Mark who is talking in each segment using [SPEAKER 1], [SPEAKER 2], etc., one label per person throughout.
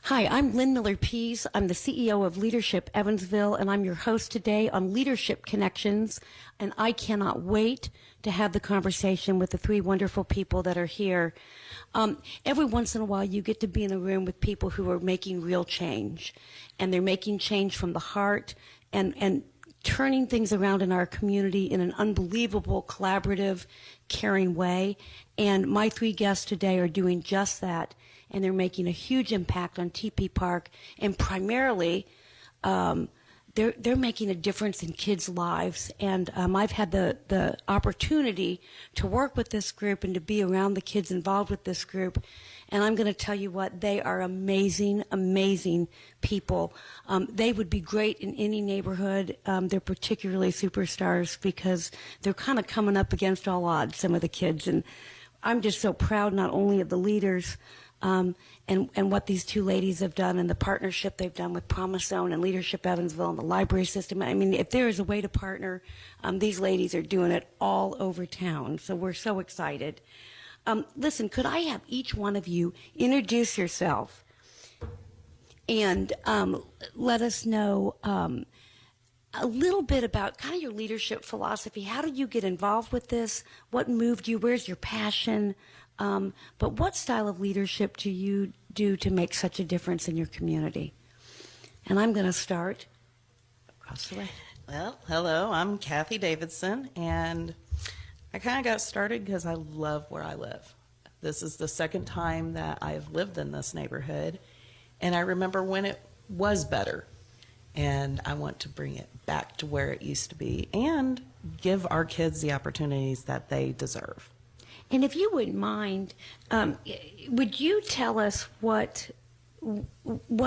[SPEAKER 1] Hi, I'm Lynn Miller-Pease. I'm the CEO of Leadership Evansville, and I'm your host today on Leadership Connections. And I cannot wait to have the conversation with the three wonderful people that are here. Every once in a while, you get to be in a room with people who are making real change, and they're making change from the heart and turning things around in our community in an unbelievable, collaborative, caring way. And my three guests today are doing just that, and they're making a huge impact on Tepe Park, and primarily they're making a difference in kids' lives. And I've had the opportunity to work with this group and to be around the kids involved with this group. And I'm going to tell you what, they are amazing, amazing people. They would be great in any neighborhood. They're particularly superstars because they're kind of coming up against all odds, some of the kids. And I'm just so proud not only of the leaders and what these two ladies have done and the partnership they've done with Promise Zone and Leadership Evansville and the library system. I mean, if there is a way to partner, these ladies are doing it all over town. So we're so excited. Listen, could I have each one of you introduce yourself and let us know a little bit about kind of your leadership philosophy. How did you get involved with this? What moved you? Where's your passion? But what style of leadership do you do to make such a difference in your community? And I'm going to start across the way.
[SPEAKER 2] Well, hello, I'm Kathy Davidson, and I kind of got started because I love where I live. This is the second time that I've lived in this neighborhood, and I remember when it was better, and I want to bring it back to where it used to be and give our kids the opportunities that they deserve.
[SPEAKER 1] And if you wouldn't mind, would you tell us what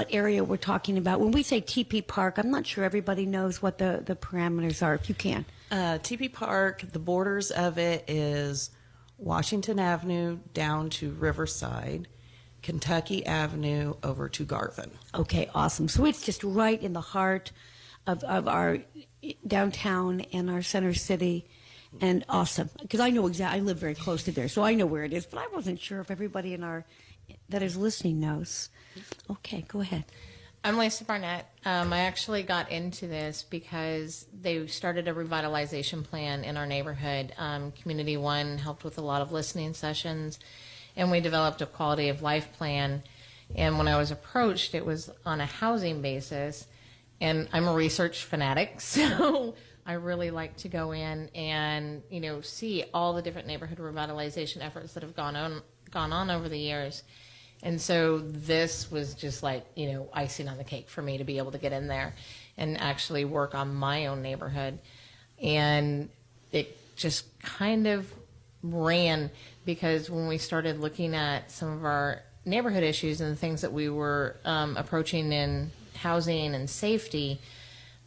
[SPEAKER 1] area we're talking about? When we say Tepe Park, I'm not sure everybody knows what the parameters are, if you can.
[SPEAKER 2] Tepe Park, the borders of it is Washington Avenue down to Riverside, Kentucky Avenue over to Garvin.
[SPEAKER 1] Okay, awesome. So it's just right in the heart of our downtown and our center city. And awesome, because I know exactly, I live very close to there, so I know where it is, but I wasn't sure if everybody that is listening knows. Okay, go ahead.
[SPEAKER 3] I'm Lacey Barnett. I actually got into this because they started a revitalization plan in our neighborhood. Community One helped with a lot of listening sessions, and we developed a quality of life plan. And when I was approached, it was on a housing basis, and I'm a research fanatic, so I really like to go in and, see all the different neighborhood revitalization efforts that have gone on over the years. And so this was just like, icing on the cake for me to be able to get in there and actually work on my own neighborhood. And it just kind of ran because when we started looking at some of our neighborhood issues and the things that we were approaching in housing and safety,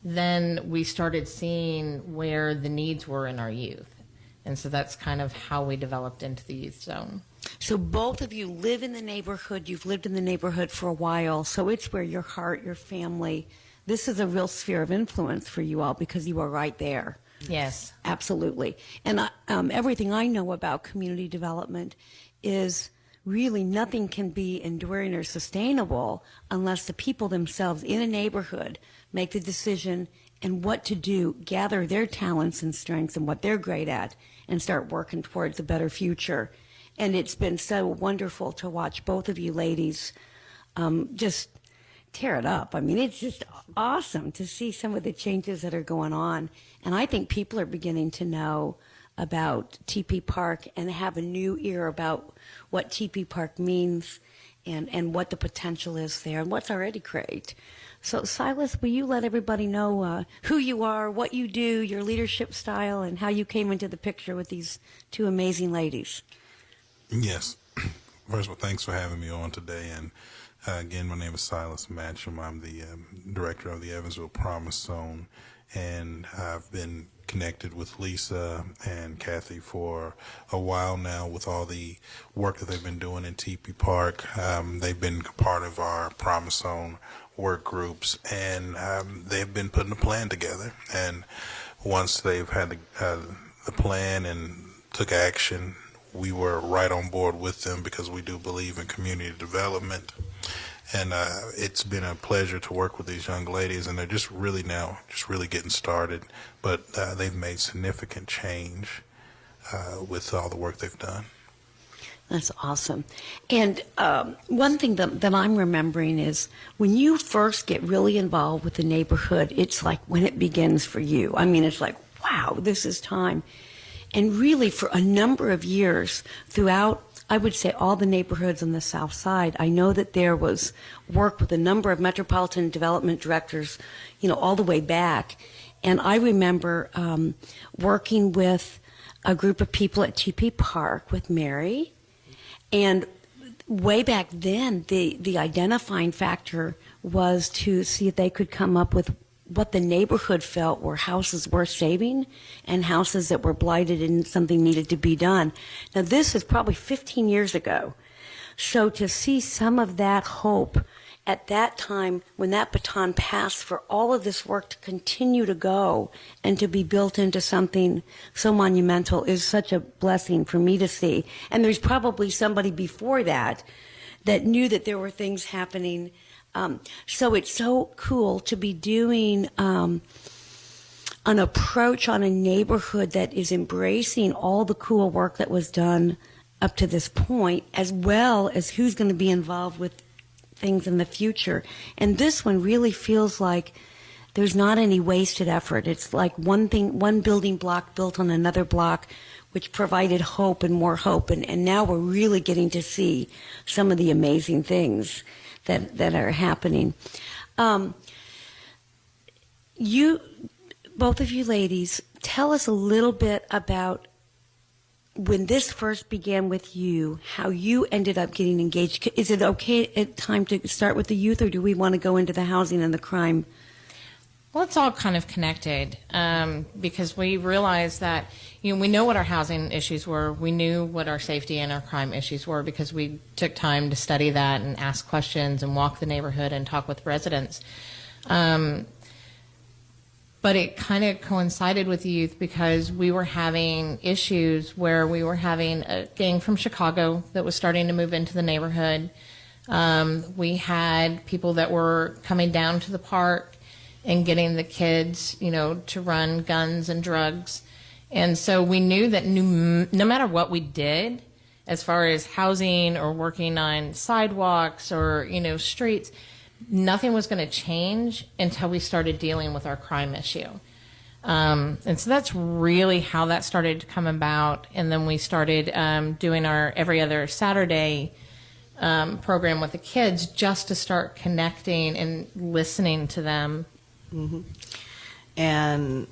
[SPEAKER 3] then we started seeing where the needs were in our youth. And so that's kind of how we developed into the youth zone.
[SPEAKER 1] So both of you live in the neighborhood. You've lived in the neighborhood for a while. So it's where your heart, your family, this is a real sphere of influence for you all because you are right there.
[SPEAKER 3] Yes.
[SPEAKER 1] Absolutely. And everything I know about community development is really nothing can be enduring or sustainable unless the people themselves in a neighborhood make the decision and what to do, gather their talents and strengths and what they're great at, and start working towards a better future. And it's been so wonderful to watch both of you ladies just tear it up. I mean, it's just awesome to see some of the changes that are going on. And I think people are beginning to know about Tepe Park and have a new ear about what Tepe Park means and what the potential is there and what's already great. So Silas, will you let everybody know who you are, what you do, your leadership style, and how you came into the picture with these two amazing ladies?
[SPEAKER 4] Yes. First of all, thanks for having me on today. And again, my name is Silas Matcham. I'm the director of the Evansville Promise Zone, and I've been connected with Lisa and Kathy for a while now with all the work that they've been doing in Tepe Park. They've been part of our Promise Zone work groups, and they've been putting a plan together. And once they've had the plan and took action, we were right on board with them because we do believe in community development. And it's been a pleasure to work with these young ladies, and they're just really getting started. But they've made significant change with all the work they've done.
[SPEAKER 1] That's awesome. And one thing that I'm remembering is when you first get really involved with the neighborhood, it's like when it begins for you. I mean, it's like, wow, this is time. And really, for a number of years throughout, I would say, all the neighborhoods on the South Side, I know that there was work with a number of metropolitan development directors, all the way back. And I remember working with a group of people at Tepe Park with Mary. And way back then, the identifying factor was to see if they could come up with what the neighborhood felt were houses worth saving and houses that were blighted and something needed to be done. Now, this is probably 15 years ago. So to see some of that hope at that time when that baton passed for all of this work to continue to go and to be built into something so monumental is such a blessing for me to see. And there's probably somebody before that knew that there were things happening. So it's so cool to be doing an approach on a neighborhood that is embracing all the cool work that was done up to this point, as well as who's going to be involved with things in the future. And this one really feels like there's not any wasted effort. It's like one building block built on another block, which provided hope and more hope. And now we're really getting to see some of the amazing things that are happening. You, both of you ladies, tell us a little bit about when this first began with you, how you ended up getting engaged. Is it okay at time to start with the youth, or do we want to go into the housing and the crime?
[SPEAKER 3] Well, it's all kind of connected because we realized that, we know what our housing issues were. We knew what our safety and our crime issues were because we took time to study that and ask questions and walk the neighborhood and talk with residents. But it kind of coincided with the youth because we were having issues where we were having a gang from Chicago that was starting to move into the neighborhood. We had people that were coming down to the park and getting the kids, to run guns and drugs. And so we knew that no matter what we did, as far as housing or working on sidewalks or, streets, nothing was going to change until we started dealing with our crime issue. And so that's really how that started to come about. And then we started doing our every other Saturday program with the kids just to start connecting and listening to them.
[SPEAKER 2] Mm-hmm. And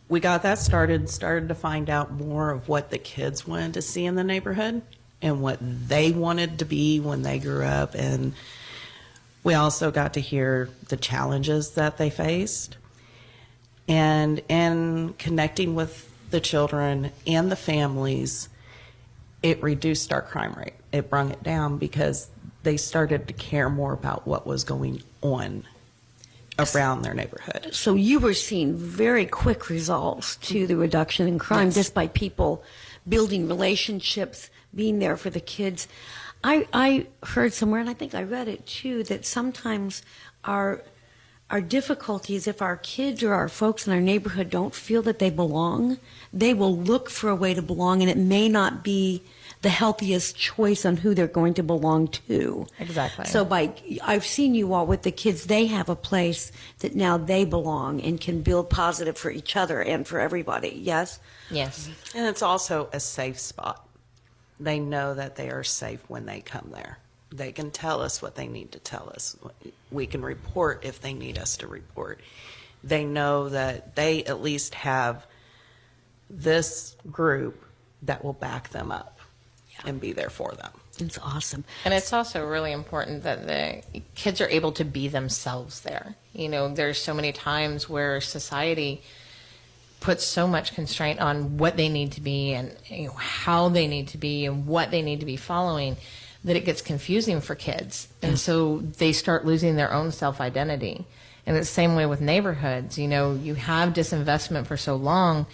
[SPEAKER 2] we got that started to find out more of what the kids wanted to see in the neighborhood and what they wanted to be when they grew up. And we also got to hear the challenges that they faced. And in connecting with the children and the families, it reduced our crime rate. It brought it down because they started to care more about what was going on around their neighborhood.
[SPEAKER 1] So you were seeing very quick results to the reduction in crime,
[SPEAKER 2] Yes.
[SPEAKER 1] just by people building relationships, being there for the kids. I heard somewhere, and I think I read it too, that sometimes our difficulties, if our kids or our folks in our neighborhood don't feel that they belong, they will look for a way to belong, and it may not be the healthiest choice on who they're going to belong to.
[SPEAKER 3] Exactly.
[SPEAKER 1] So I've seen you all with the kids, they have a place that now they belong and can build positive for each other and for everybody, yes?
[SPEAKER 3] Yes.
[SPEAKER 2] And it's also a safe spot. They know that they are safe when they come there. They can tell us what they need to tell us. We can report if they need us to report. They know that they at least have this group that will back them up and be there for them.
[SPEAKER 1] It's awesome.
[SPEAKER 3] And it's also really important that the kids are able to be themselves there. There's so many times where society puts so much constraint on what they need to be and how they need to be and what they need to be following that it gets confusing for kids. And so they start losing their own self-identity. And it's the same way with neighborhoods. You have disinvestment for so long,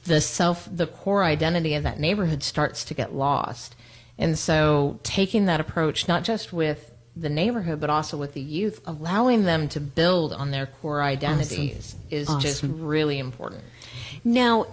[SPEAKER 3] the core identity of that neighborhood starts to get lost. And so taking that approach, not just with the neighborhood, but also with the youth, allowing them to build on their core identities is just really important.
[SPEAKER 1] Now,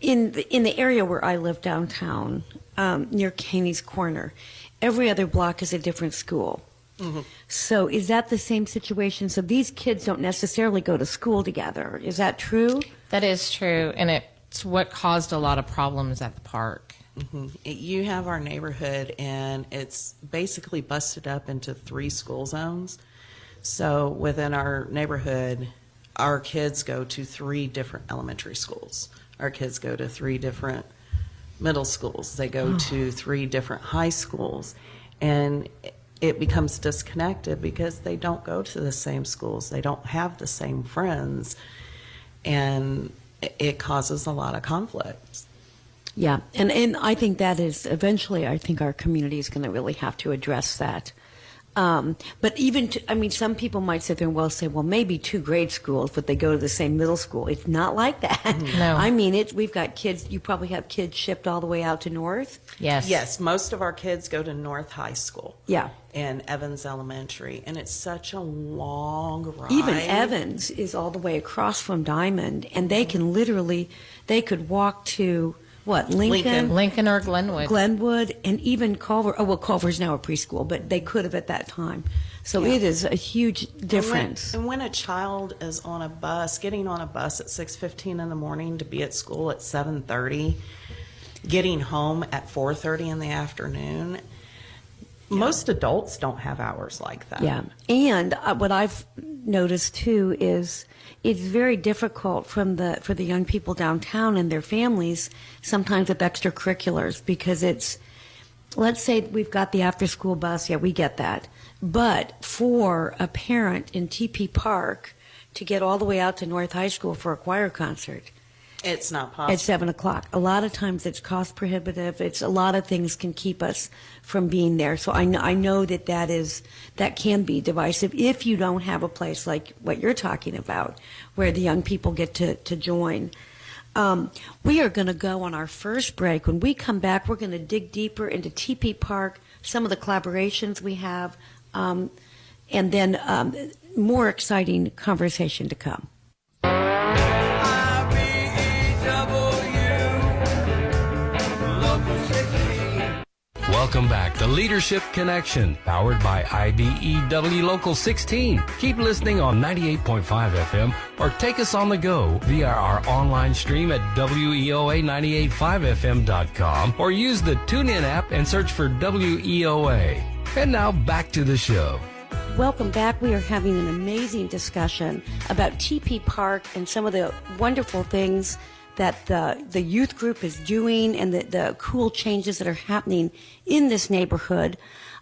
[SPEAKER 1] in the area where I live downtown, near Caney's Corner, every other block is a different school. Mm-hmm. So is that the same situation? So these kids don't necessarily go to school together. Is that true?
[SPEAKER 3] That is true, and it's what caused a lot of problems at the park.
[SPEAKER 2] Mm-hmm. You have our neighborhood, and it's basically busted up into 3 school zones. So within our neighborhood, our kids go to 3 different elementary schools. Our kids go to 3 different middle schools. They go to 3 different high schools. And it becomes disconnected because they don't go to the same schools. They don't have the same friends. And it causes a lot of conflict.
[SPEAKER 1] Yeah, and I think that is eventually, I think our community is going to really have to address that. But even, some people might sit there and say, well, maybe 2 grade schools, but they go to the same middle school. It's not like that.
[SPEAKER 3] No.
[SPEAKER 1] We've got kids, you probably have kids shipped all the way out to North.
[SPEAKER 3] Yes.
[SPEAKER 2] Yes, most of our kids go to North High School.
[SPEAKER 1] Yeah.
[SPEAKER 2] And Evans Elementary, and it's such a long ride.
[SPEAKER 1] Even Evans is all the way across from Diamond, and they can literally, they could walk to,
[SPEAKER 3] Lincoln or Glenwood.
[SPEAKER 1] Glenwood, and even Culver. Oh, well, Culver's now a preschool, but they could have at that time. So it is a huge difference.
[SPEAKER 2] And when a child is on a bus, getting on a bus at 6:15 in the morning to be at school at 7:30, getting home at 4:30 in the afternoon, most adults don't have hours like that.
[SPEAKER 1] Yeah, and what I've noticed too is it's very difficult for the young people downtown and their families sometimes with extracurriculars, because it's, let's say we've got the after school bus, yeah, we get that, but for a parent in Tepe Park to get all the way out to North High School for a choir concert,
[SPEAKER 2] it's not possible.
[SPEAKER 1] at 7 o'clock. A lot of times it's cost prohibitive. It's a lot of things can keep us from being there. So I know that can be divisive if you don't have a place like what you're talking about, where the young people get to join. We are going to go on our first break. When we come back, we're going to dig deeper into Tepe Park, some of the collaborations we have, and then more exciting conversation to come.
[SPEAKER 5] Welcome back to Leadership Connection, powered by IBEW Local 16. Keep listening on 98.5 FM or take us on the go via our online stream at WEOA985FM.com or use the TuneIn app and search for WEOA. And now back to the show.
[SPEAKER 1] Welcome back. We are having an amazing discussion about Tepe Park and some of the wonderful things that the youth group is doing and the cool changes that are happening in this neighborhood.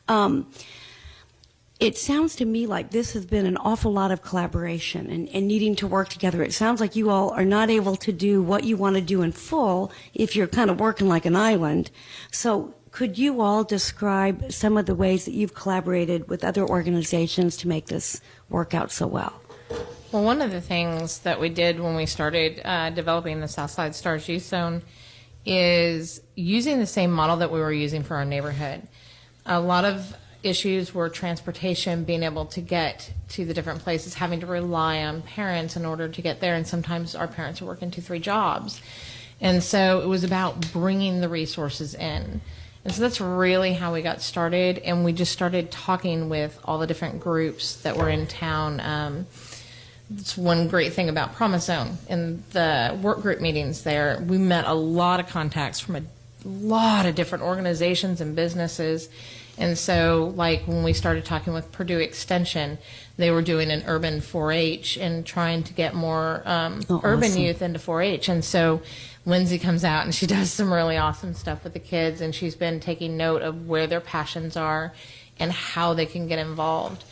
[SPEAKER 1] It sounds to me like this has been an awful lot of collaboration and needing to work together. It sounds like you all are not able to do what you want to do in full if you're kind of working like an island. So could you all describe some of the ways that you've collaborated with other organizations to make this work out so well?
[SPEAKER 3] Well, one of the things that we did when we started developing the Southside Stars Youth Zone is using the same model that we were using for our neighborhood. A lot of issues were transportation, being able to get to the different places, having to rely on parents in order to get there, and sometimes our parents are working 2-3 jobs. And so it was about bringing the resources in. And so that's really how we got started, and we just started talking with all the different groups that were in town. It's one great thing about Promise Zone. In the work group meetings there, we met a lot of contacts from a lot of different organizations and businesses. And so, like, when we started talking with Purdue Extension, they were doing an urban 4-H and trying to get more urban youth into 4-H. And so Lindsay comes out and she does some really awesome stuff with the kids, and she's been taking note of where their passions are and how they can get involved.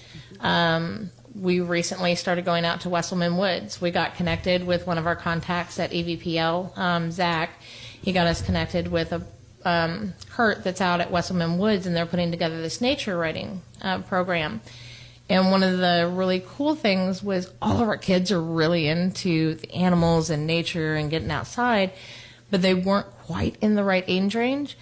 [SPEAKER 3] We recently started going out to Wesselman Woods. We got connected with one of our contacts at EVPL, Zach. He got us connected with a Kurt that's out at Wesselman Woods, and they're putting together this nature writing program. And one of the really cool things was all of our kids are really into the animals and nature and getting outside, but they weren't quite in the right age range.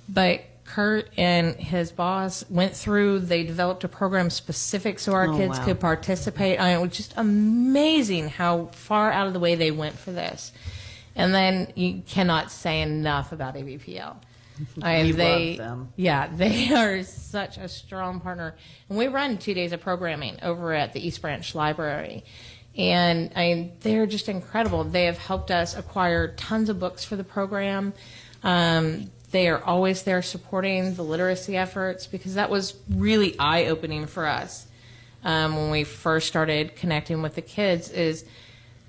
[SPEAKER 3] But Kurt and his boss went through, they developed a program specific so our kids
[SPEAKER 1] wow.
[SPEAKER 3] could participate. I mean, it was just amazing how far out of the way they went for this. And then you cannot say enough about ABPL.
[SPEAKER 2] We love them.
[SPEAKER 3] Yeah, they are such a strong partner. And we run 2 days of programming over at the East Branch Library. And they're just incredible. They have helped us acquire tons of books for the program. They are always there supporting the literacy efforts, because that was really eye-opening for us when we first started connecting with the kids, is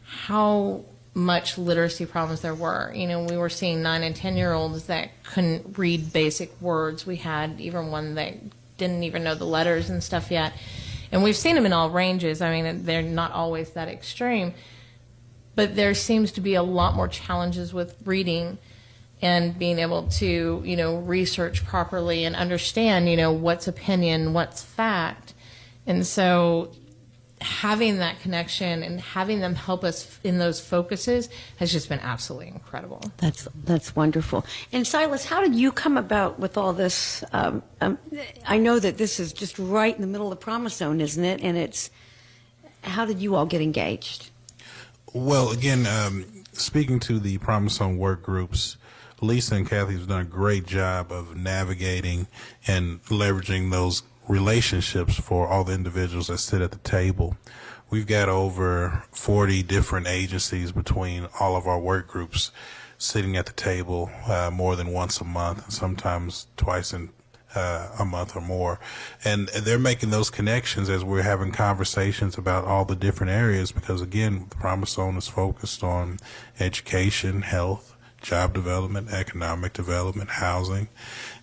[SPEAKER 3] how much literacy problems there were. You know, we were seeing 9 and 10-year-olds that couldn't read basic words. We had even one that didn't even know the letters and stuff yet. And we've seen them in all ranges. I mean, they're not always that extreme. But there seems to be a lot more challenges with reading and being able to, you know, research properly and understand, you know, what's opinion, what's fact. And so having that connection and having them help us in those focuses has just been absolutely incredible.
[SPEAKER 1] That's wonderful. And Silas, how did you come about with all this? I know that this is just right in the middle of the Promise Zone, isn't it? And how did you all get engaged?
[SPEAKER 4] Well, again, speaking to the Promise Zone work groups, Lisa and Kathy have done a great job of navigating and leveraging those relationships for all the individuals that sit at the table. We've got over 40 different agencies between all of our work groups sitting at the table more than once a month, and sometimes twice in a month or more. And they're making those connections as we're having conversations about all the different areas, because, again, the Promise Zone is focused on education, health, job development, economic development, housing,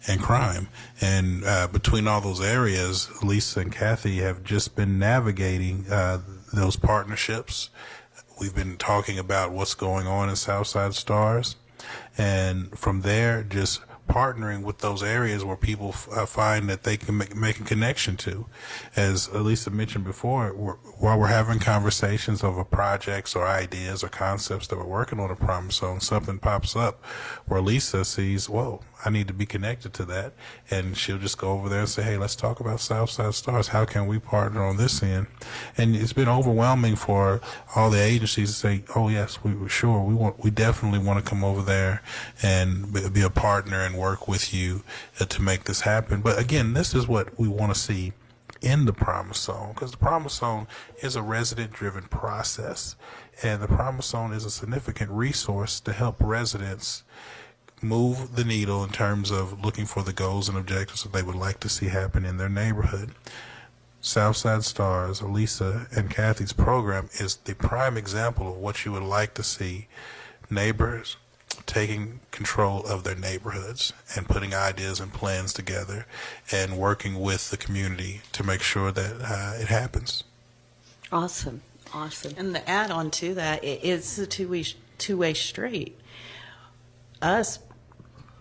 [SPEAKER 4] and crime. And between all those areas, Lisa and Kathy have just been navigating those partnerships. We've been talking about what's going on in Southside Stars, and from there, just partnering with those areas where people find that they can make a connection to. As Lisa mentioned before, while we're having conversations over projects or ideas or concepts that we're working on a Promise Zone, something pops up where Lisa sees, whoa, I need to be connected to that. And she'll just go over there and say, hey, let's talk about Southside Stars. How can we partner on this end? And it's been overwhelming for all the agencies to say, oh, yes, we definitely want to come over there and be a partner and work with you to make this happen. But again, this is what we want to see in the Promise Zone, because the Promise Zone is a resident-driven process, and the Promise Zone is a significant resource to help residents move the needle in terms of looking for the goals and objectives that they would like to see happen in their neighborhood. Southside Stars, Lisa and Kathy's program is the prime example of what you would like to see: neighbors taking control of their neighborhoods and putting ideas and plans together and working with the community to make sure that it happens.
[SPEAKER 1] Awesome.
[SPEAKER 2] And the add-on to that, it's a two-way street. Us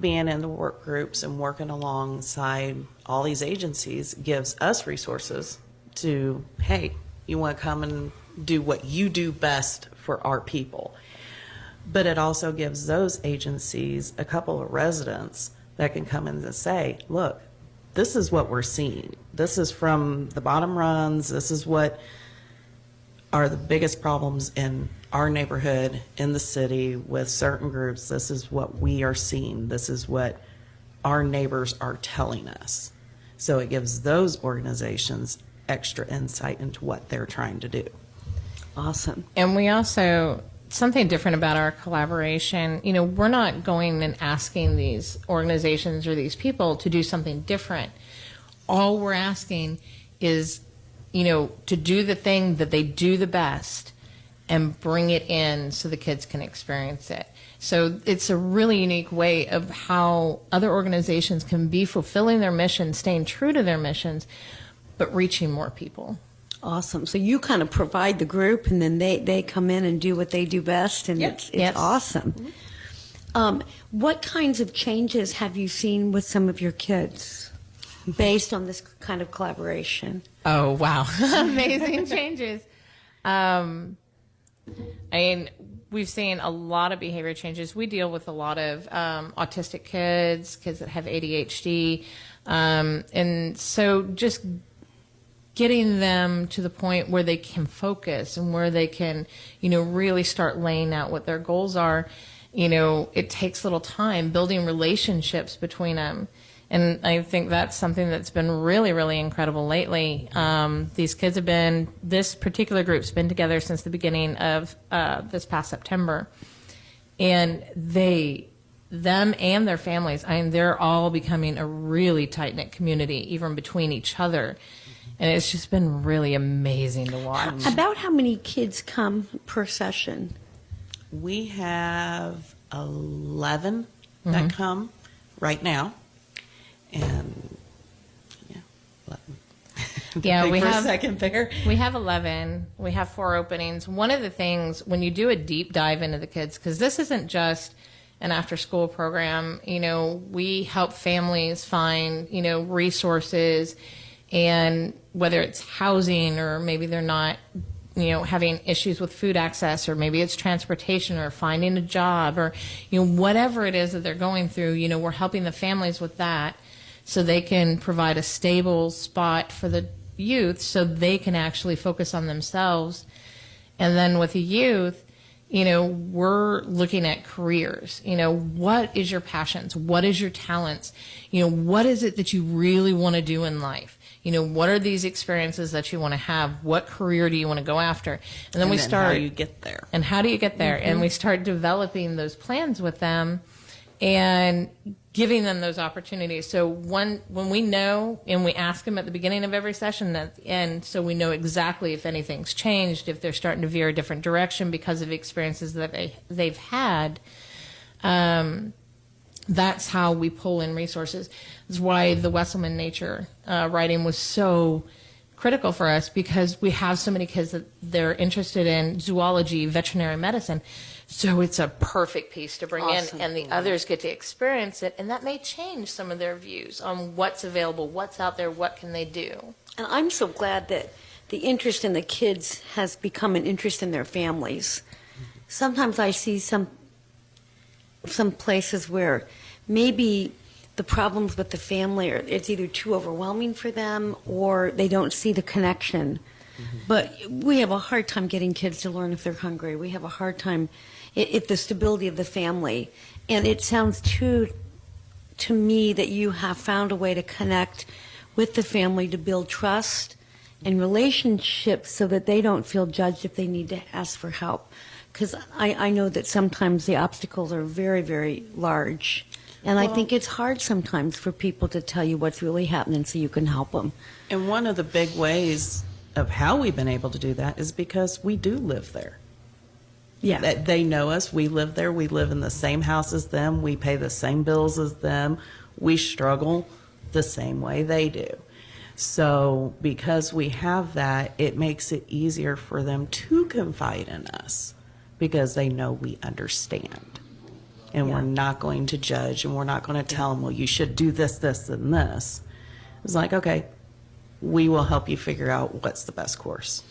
[SPEAKER 2] being in the work groups and working alongside all these agencies gives us resources to, hey, you want to come and do what you do best for our people. But it also gives those agencies a couple of residents that can come in and say, look, this is what we're seeing. This is from the bottom runs. This is what are the biggest problems in our neighborhood, in the city, with certain groups. This is what we are seeing. This is what our neighbors are telling us. So it gives those organizations extra insight into what they're trying to do.
[SPEAKER 1] Awesome.
[SPEAKER 3] And we also, something different about our collaboration, you know, we're not going and asking these organizations or these people to do something different. All we're asking is, you know, to do the thing that they do the best and bring it in so the kids can experience it. So it's a really unique way of how other organizations can be fulfilling their mission, staying true to their missions, but reaching more people.
[SPEAKER 1] Awesome. So you kind of provide the group, and then they come in and do what they do best, and
[SPEAKER 3] Yep.
[SPEAKER 1] it's
[SPEAKER 3] Yes.
[SPEAKER 1] awesome. What kinds of changes have you seen with some of your kids based on this kind of collaboration?
[SPEAKER 3] Oh, wow. Amazing changes. I mean, we've seen a lot of behavior changes. We deal with a lot of autistic kids that have ADHD. And so just getting them to the point where they can focus and where they can, really start laying out what their goals are, it takes a little time building relationships between them. And I think that's something that's been really, really incredible lately. These kids this particular group's been together since the beginning of this past September. And them and their families, they're all becoming a really tight-knit community, even between each other. And it's just been really amazing to watch.
[SPEAKER 1] About how many kids come per session?
[SPEAKER 2] We have 11 that come right now. And yeah, 11.
[SPEAKER 3] Yeah, we
[SPEAKER 2] for
[SPEAKER 3] have
[SPEAKER 2] a second there.
[SPEAKER 3] We have 11. We have 4 openings. One of the things when you do a deep dive into the kids, because this isn't just an after-school program, we help families find, resources, and whether it's housing or maybe they're not, having issues with food access, or maybe it's transportation or finding a job, or, whatever it is that they're going through, we're helping the families with that so they can provide a stable spot for the youth so they can actually focus on themselves. And then with the youth, we're looking at careers. What is your passions? What is your talents? What is it that you really want to do in life? What are these experiences that you want to have? What career do you want to go after? And then we start.
[SPEAKER 2] How do you get there?
[SPEAKER 3] And how do you get there? And we start developing those plans with them and giving them those opportunities. So when we know, and we ask them at the beginning of every session and at the end, so we know exactly if anything's changed, if they're starting to veer a different direction because of experiences that they've had. That's how we pull in resources. That's why the Wesselman Nature writing was so critical for us, because we have so many kids that they're interested in zoology, veterinary medicine. So it's a perfect piece to bring in, and the others get to experience it, and that may change some of their views on what's available, what's out there, what can they do.
[SPEAKER 1] And I'm so glad that the interest in the kids has become an interest in their families. Sometimes I see some places where maybe the problems with the family it's either too overwhelming for them or they don't see the connection. But we have a hard time getting kids to learn if they're hungry. We have a hard time if the stability of the family. And it sounds to me that you have found a way to connect with the family to build trust and relationships so that they don't feel judged if they need to ask for help. Because I know that sometimes the obstacles are very, very large. And I think it's hard sometimes for people to tell you what's really happening so you can help them.
[SPEAKER 2] And one of the big ways of how we've been able to do that is because we do live there.
[SPEAKER 1] Yeah.
[SPEAKER 2] That they know us. We live there. We live in the same house as them. We pay the same bills as them. We struggle the same way they do. So because we have that, it makes it easier for them to confide in us because they know we understand. And we're not going to judge, and we're not going to tell them, well, you should do this, this, and this. It's like, okay, we will help you figure out what's the best course.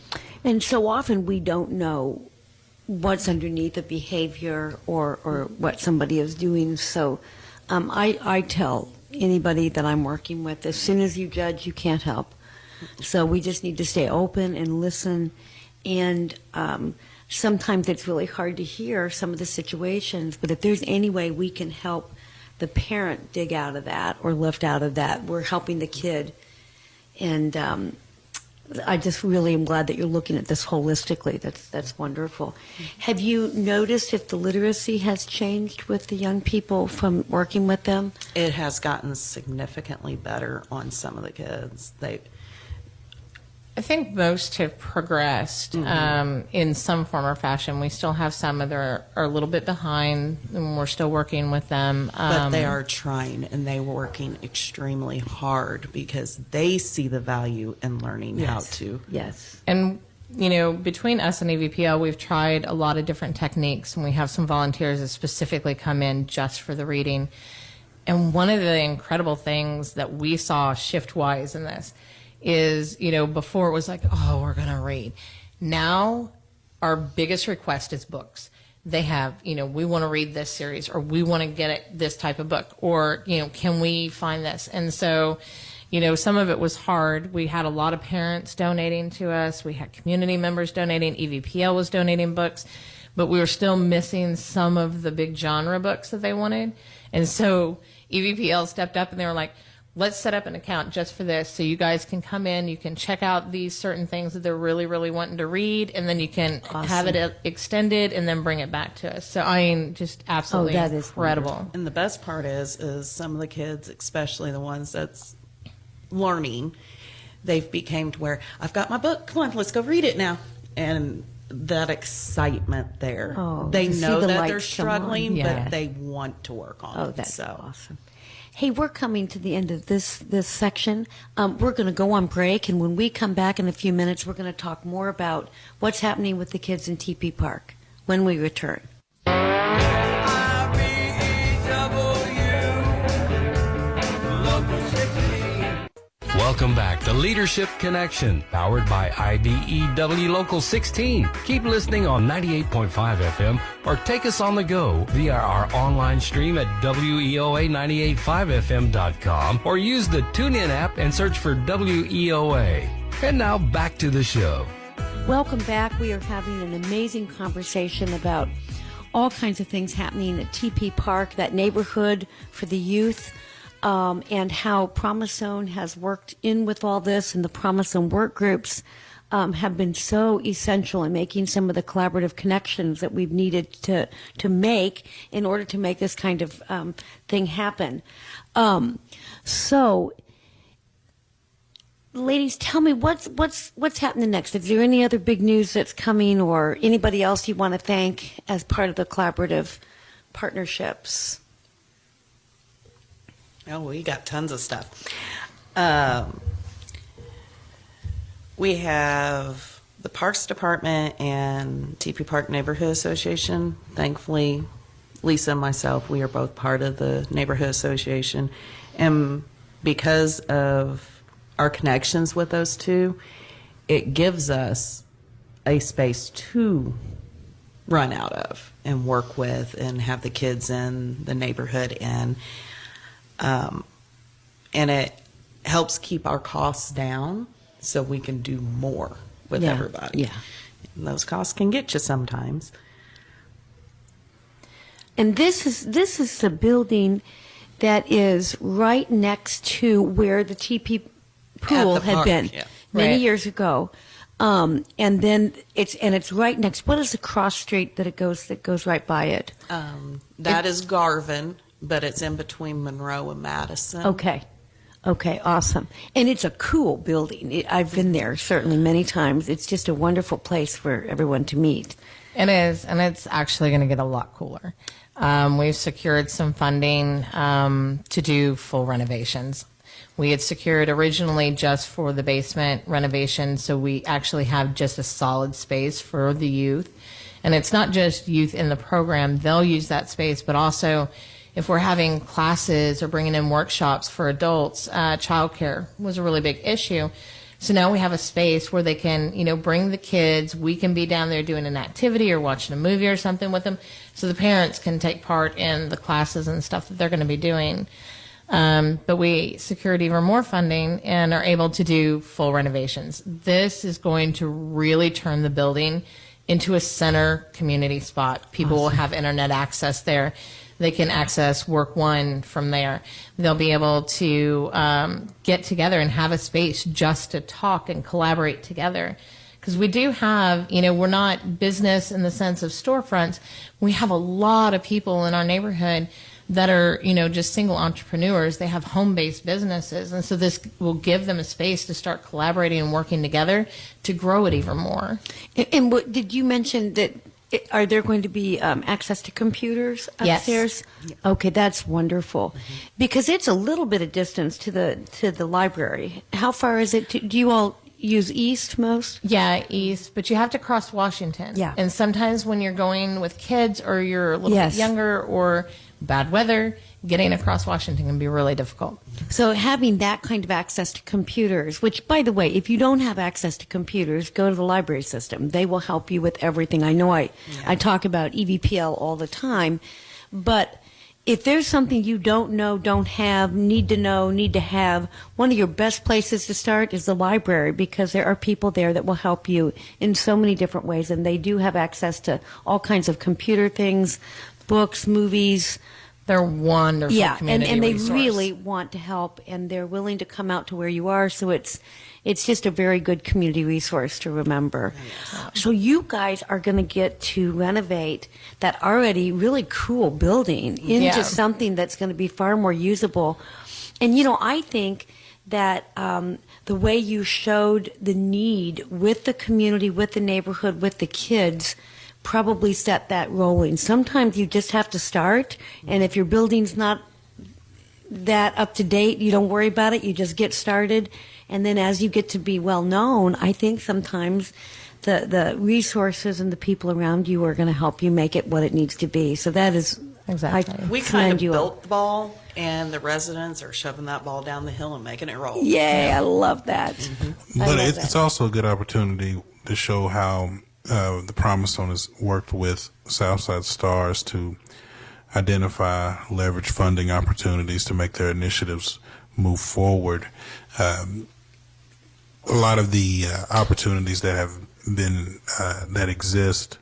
[SPEAKER 1] And so often we don't know what's underneath the behavior or what somebody is doing. So I tell anybody that I'm working with, as soon as you judge, you can't help. So we just need to stay open and listen. And sometimes it's really hard to hear some of the situations, but if there's any way we can help the parent dig out of that or lift out of that, we're helping the kid. And I just really am glad that you're looking at this holistically. That's wonderful. Have you noticed if the literacy has changed with the young people from working with them?
[SPEAKER 2] It has gotten significantly better on some of the kids.
[SPEAKER 3] I think most have progressed in some form or fashion. We still have some that are a little bit behind, and we're still working with them.
[SPEAKER 2] But they are trying, and they're working extremely hard because they see the value in learning how to.
[SPEAKER 1] Yes.
[SPEAKER 3] And, between us and AVPL, we've tried a lot of different techniques, and we have some volunteers that specifically come in just for the reading. And one of the incredible things that we saw shift-wise in this is, before it was like, oh, we're going to read. Now our biggest request is books. They have, we want to read this series, or we want to get this type of book, or, can we find this? And so, some of it was hard. We had a lot of parents donating to us. We had community members donating. EVPL was donating books, but we were still missing some of the big genre books that they wanted. And so EVPL stepped up and they were like, let's set up an account just for this, so you guys can come in, you can check out these certain things that they're really, really wanting to read, and then you can have it extended and then bring it back to us. So, just absolutely
[SPEAKER 1] that is
[SPEAKER 3] incredible.
[SPEAKER 1] wonderful.
[SPEAKER 2] And the best part is some of the kids, especially the ones that's learning, they've became to where, I've got my book, come on, let's go read it now. And that excitement there. They
[SPEAKER 1] to see
[SPEAKER 2] know
[SPEAKER 1] the
[SPEAKER 2] that
[SPEAKER 1] light
[SPEAKER 2] they're
[SPEAKER 1] come on.
[SPEAKER 2] struggling,
[SPEAKER 3] Yeah.
[SPEAKER 2] but they want to work on it.
[SPEAKER 1] Oh, that's
[SPEAKER 2] so.
[SPEAKER 1] awesome. Hey, we're coming to the end of this section. We're going to go on break, and when we come back in a few minutes, we're going to talk more about what's happening with the kids in Tepe Park when we return.
[SPEAKER 5] Welcome back to Leadership Connection, powered by IBEW Local 16. Keep listening on 98.5 FM or take us on the go via our online stream at WEOA985FM.com or use the TuneIn app and search for WEOA. And now back to the show.
[SPEAKER 1] Welcome back. We are having an amazing conversation about all kinds of things happening at Tepe Park, that neighborhood for the youth. And how Promise Zone has worked in with all this, and the Promise Zone work groups have been so essential in making some of the collaborative connections that we've needed to make in order to make this kind of thing happen. So, ladies, tell me what's happening next. Is there any other big news that's coming, or anybody else you want to thank as part of the collaborative partnerships?
[SPEAKER 2] Oh, we got tons of stuff. We have the Parks Department and Tepe Park Neighborhood Association. Thankfully, Lisa and myself, we are both part of the Neighborhood Association. And because of our connections with those two, it gives us a space to run out of and work with and have the kids in the neighborhood in. And it helps keep our costs down so we can do more with everybody.
[SPEAKER 1] Yeah.
[SPEAKER 2] And those costs can get you sometimes.
[SPEAKER 1] And this is the building that is right next to where the Tepe pool
[SPEAKER 2] At the
[SPEAKER 1] had
[SPEAKER 2] park,
[SPEAKER 1] been
[SPEAKER 2] yeah.
[SPEAKER 1] many
[SPEAKER 3] Right.
[SPEAKER 1] years ago. And then it's right next. What is the cross street that goes right by it?
[SPEAKER 2] That is Garvin, but it's in between Monroe and Madison.
[SPEAKER 1] Okay, awesome. And it's a cool building. I've been there certainly many times. It's just a wonderful place for everyone to meet.
[SPEAKER 3] It is, and it's actually going to get a lot cooler. We've secured some funding to do full renovations. We had secured originally just for the basement renovation, so we actually have just a solid space for the youth. And it's not just youth in the program. They'll use that space, but also if we're having classes or bringing in workshops for adults, childcare was a really big issue. So now we have a space where they can, bring the kids. We can be down there doing an activity or watching a movie or something with them, so the parents can take part in the classes and stuff that they're going to be doing. But we secured even more funding and are able to do full renovations. This is going to really turn the building into a center community spot. People will have internet access there. They can access Work One from there. They'll be able to get together and have a space just to talk and collaborate together. Because we do have, we're not business in the sense of storefronts. We have a lot of people in our neighborhood that are, just single entrepreneurs. They have home-based businesses. And so this will give them a space to start collaborating and working together to grow it even more.
[SPEAKER 1] And what did you mention that? Are there going to be access to computers upstairs?
[SPEAKER 3] Yes.
[SPEAKER 1] Okay, that's wonderful. Because it's a little bit of distance to the library. How far is it? Do you all use east most?
[SPEAKER 3] Yeah, east, but you have to cross Washington.
[SPEAKER 1] Yeah.
[SPEAKER 3] And sometimes when you're going with kids or you're a little
[SPEAKER 1] Yes.
[SPEAKER 3] bit younger or bad weather, getting across Washington can be really difficult.
[SPEAKER 1] So having that kind of access to computers, which, by the way, if you don't have access to computers, go to the library system. They will help you with everything. I know I talk about EVPL all the time, but if there's something you don't know, don't have, need to have, one of your best places to start is the library, because there are people there that will help you in so many different ways, and they do have access to all kinds of computer things, books, movies.
[SPEAKER 3] They're wonderful community
[SPEAKER 1] and they
[SPEAKER 3] resource.
[SPEAKER 1] really want to help, and they're willing to come out to where you are, so it's just a very good community resource to remember. So you guys are going to get to renovate that already really cool building into something that's going to be far more usable. And, you know, I think that the way you showed the need with the community, with the neighborhood, with the kids, probably set that rolling. Sometimes you just have to start, and if your building's not that up to date, you don't worry about it, you just get started. And then as you get to be well known, I think sometimes the resources and the people around you are going to help you make it what it needs to be. So that is
[SPEAKER 3] Exactly.
[SPEAKER 2] We kind of built the ball, and the residents are shoving that ball down the hill and making it roll.
[SPEAKER 1] Yay, I love that.
[SPEAKER 4] But it's also a good opportunity to show how the Promise Zone has worked with Southside Stars to identify, leverage funding opportunities to make their initiatives move forward. A lot of the opportunities that have been that exist.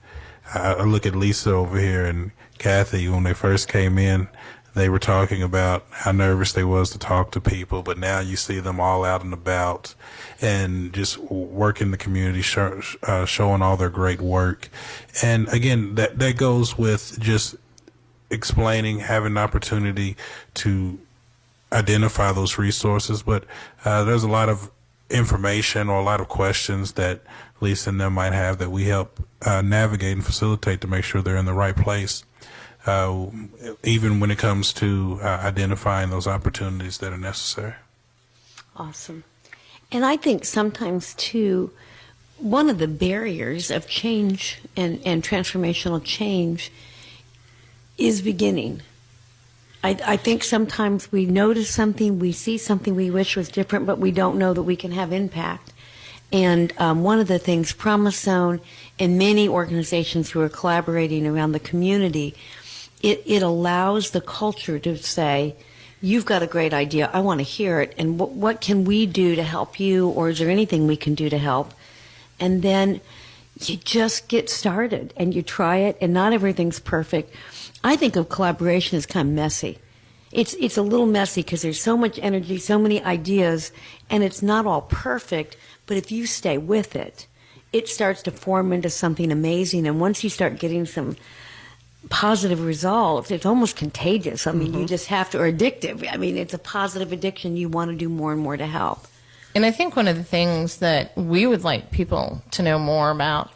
[SPEAKER 4] I look at Lisa over here and Kathy. When they first came in, they were talking about how nervous they was to talk to people, but now you see them all out and about and just working the community, showing all their great work. And again, that goes with just explaining, having an opportunity to identify those resources. But there's a lot of information or a lot of questions that Lisa and them might have that we help navigate and facilitate to make sure they're in the right place. Even when it comes to identifying those opportunities that are necessary.
[SPEAKER 1] Awesome. And I think sometimes, too, one of the barriers of change and transformational change is beginning. I think sometimes we notice something, we see something we wish was different, but we don't know that we can have impact. And one of the things Promise Zone and many organizations who are collaborating around the community, it allows the culture to say, you've got a great idea, I want to hear it, and what can we do to help you, or is there anything we can do to help? And then you just get started and you try it, and not everything's perfect. I think of collaboration as kind of messy. It's a little messy because there's so much energy, so many ideas, and it's not all perfect, but if you stay with it, it starts to form into something amazing. And once you start getting some positive results, it's almost contagious. I mean, you just have to, or addictive. I mean, it's a positive addiction. You want to do more and more to help.
[SPEAKER 3] And I think one of the things that we would like people to know more about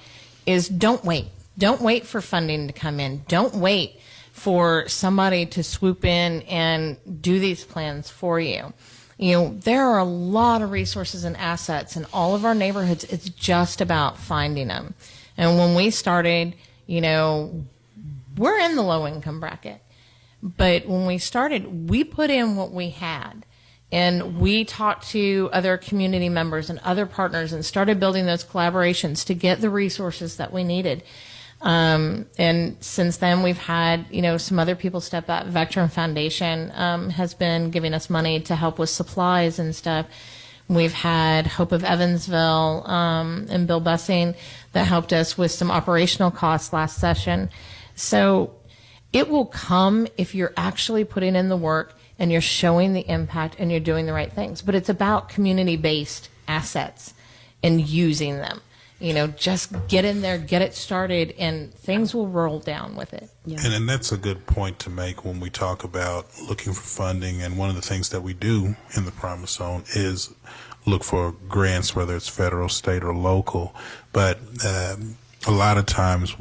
[SPEAKER 3] is don't wait. Don't wait for funding to come in. Don't wait for somebody to swoop in and do these plans for you. You know, there are a lot of resources and assets in all of our neighborhoods. It's just about finding them. And when we started, you know, we're in the low income bracket. But when we started, we put in what we had. And we talked to other community members and other partners and started building those collaborations to get the resources that we needed. And since then, we've had, you know, some other people step up. Vectron Foundation has been giving us money to help with supplies and stuff. We've had Hope of Evansville and Bill Bussing that helped us with some operational costs last session. So it will come if you're actually putting in the work and you're showing the impact and you're doing the right things. But it's about community-based assets and using them. You know, just get in there, get it started, and things will roll down with it.
[SPEAKER 1] Yeah.
[SPEAKER 4] And that's a good point to make when we talk about looking for funding. And one of the things that we do in the Promise Zone is look for grants, whether it's federal, state, or local. But a lot of times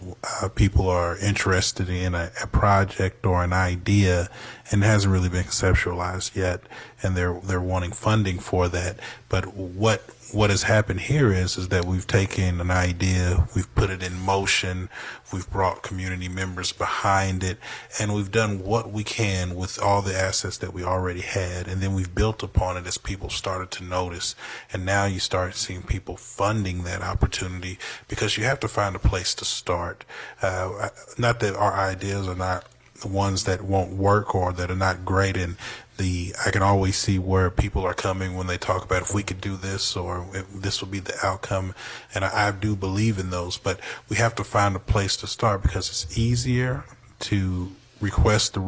[SPEAKER 4] people are interested in a project or an idea and it hasn't really been conceptualized yet, and they're wanting funding for that. But what what has happened here is that we've taken an idea, we've put it in motion, we've brought community members behind it, and we've done what we can with all the assets that we already had, and then we've built upon it as people started to notice. And now you start seeing people funding that opportunity, because you have to find a place to start. Not that our ideas are not the ones that won't work or that are not great, and I can always see where people are coming when they talk about if we could do this or if this will be the outcome, and I do believe in those, but we have to find a place to start, because it's easier to request the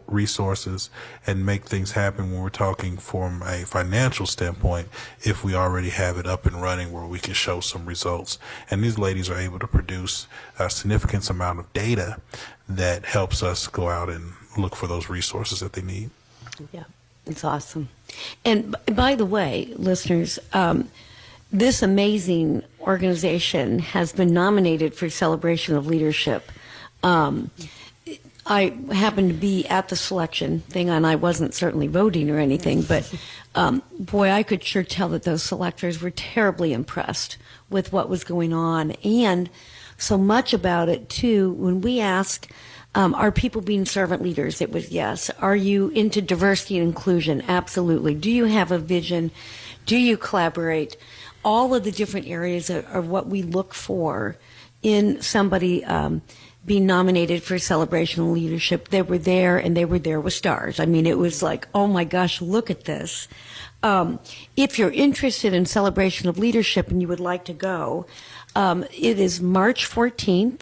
[SPEAKER 4] resources and make things happen when we're talking from a financial standpoint if we already have it up and running where we can show some results. And these ladies are able to produce a significant amount of data that helps us go out and look for those resources that they need.
[SPEAKER 1] Yeah, it's awesome. And by the way, listeners, this amazing organization has been nominated for Celebration of Leadership. I happened to be at the selection thing, and I wasn't certainly voting or anything, but boy, I could sure tell that those selectors were terribly impressed with what was going on. And so much about it, too, when we asked, are people being servant leaders? It was yes. Are you into diversity and inclusion? Absolutely. Do you have a vision? Do you collaborate? All of the different areas are what we look for in somebody being nominated for Celebration of Leadership. They were there, and they were there with stars. I mean, it was like, oh my gosh, look at this. If you're interested in Celebration of Leadership and you would like to go, it is March 14th.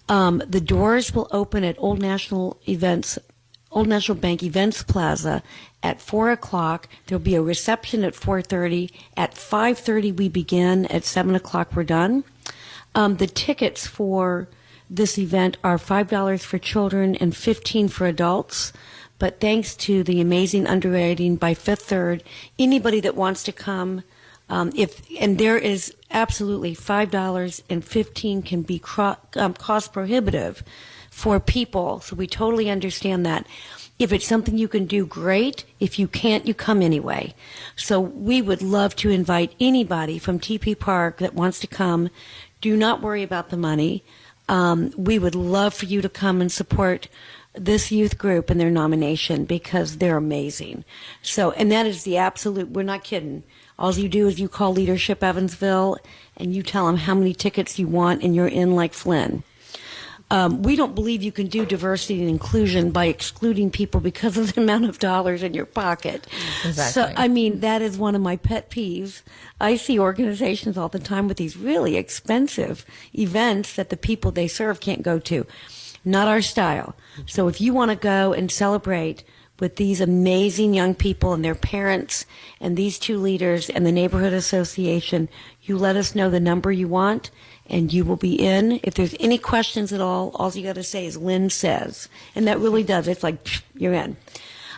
[SPEAKER 1] The doors will open at Old National Bank Events Plaza at 4 o'clock. There'll be a reception at 4:30. At 5:30 we begin. At 7 o'clock we're done. The tickets for this event are $5 for children and $15 for adults. But thanks to the amazing underwriting by Fifth Third, anybody that wants to come, and there is absolutely $5 and $15 can be cost prohibitive for people. So we totally understand that. If it's something you can do, great. If you can't, you come anyway. So we would love to invite anybody from Tepe Park that wants to come. Do not worry about the money. We would love for you to come and support this youth group and their nomination, because they're amazing. So, and that is the absolute, we're not kidding. All you do is you call Leadership Evansville and you tell them how many tickets you want, and you're in like Flynn. We don't believe you can do diversity and inclusion by excluding people because of the amount of dollars in your pocket.
[SPEAKER 3] Exactly.
[SPEAKER 1] So, I mean, that is one of my pet peeves. I see organizations all the time with these really expensive events that the people they serve can't go to. Not our style. So if you want to go and celebrate with these amazing young people and their parents and these two leaders and the neighborhood association, you let us know the number you want, and you will be in. If there's any questions at all you got to say is Lynn says. And that really does. It's like, you're in.